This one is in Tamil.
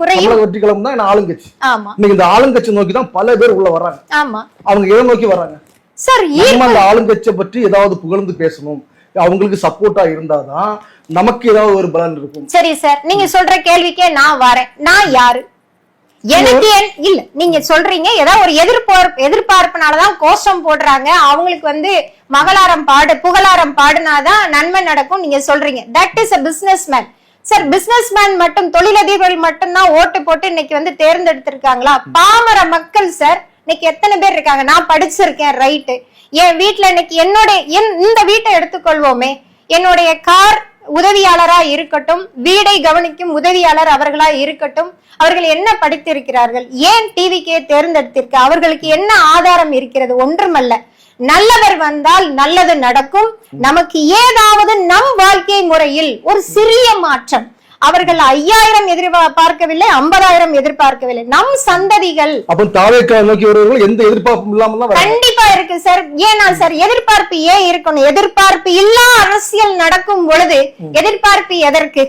தமிழக வெற்றி கழகம் தான் ஆளுங்கட்சி. இன்னைக்கு இந்த ஆளுங்கட்சி நோக்கி தான் பல பேர் உள்ள வர்றாங்க. அவங்க எதை நோக்கி வர்றாங்க சார்? அந்த ஆளுங்கட்சியை பற்றி ஏதாவது புகழ்ந்து பேசணும், அவங்களுக்கு சப்போர்ட்டா இருந்தாதான் நமக்கு ஏதாவது ஒரு பலன் இருக்கும். சரி சார், நீங்க சொல்ற கேள்விக்கே நான் வரேன். நான் யாரு? எனக்கு இல்ல, நீங்க சொல்றீங்க ஏதாவது ஒரு எதிர்பார்ப்புனாலதான் கோஷம் போடுறாங்க, அவங்களுக்கு மகளாரம் பாடு புகழாரம் பாடுனாதான் நன்மை நடக்கும் நீங்க சொல்றீங்க. That is a businessman. Sir, businessman மட்டும் தொழிலதிபர்கள் மட்டும்தான் ஓட்டு போட்டு இன்னைக்கு தேர்ந்தெடுத்திருக்காங்களா? பாமர மக்கள் சார் இன்னைக்கு எத்தனை பேர் இருக்காங்க? நான் படிச்சிருக்கேன், ரைட்டு. என் வீட்டுல இன்னைக்கு இந்த வீட்டை எடுத்துக்கொள்வோமே, என்னுடைய கார் உதவியாளரா இருக்கட்டும், வீடை கவனிக்கும் உதவியாளர் அவர்களா இருக்கட்டும், அவர்கள் என்ன படித்திருக்கிறார்கள்? ஏன் டிவிக்கே தேர்ந்தெடுத்திருக்க? அவர்களுக்கு என்ன ஆதாரம் இருக்கிறது? ஒன்றுமல்ல. நல்லவர் வந்தால் நல்லது நடக்கும். நமக்கு ஏதாவது நம் வாழ்க்கை முறையில் ஒரு சிறிய மாற்றம். அவர்கள் 5000 எதிர்பார்க்கவில்லை, 50,000 எதிர்பார்க்கவில்லை. நம் சந்ததிகள் எந்த எதிர்பார்ப்பும் இல்லாம கண்டிப்பா இருக்கு சார். ஏன்னா சார், எதிர்பார்ப்பு ஏன் இருக்கணும்? எதிர்பார்ப்பு இல்லா அரசியல் நடக்கும் பொழுது எதிர்பார்ப்பு எதற்கு?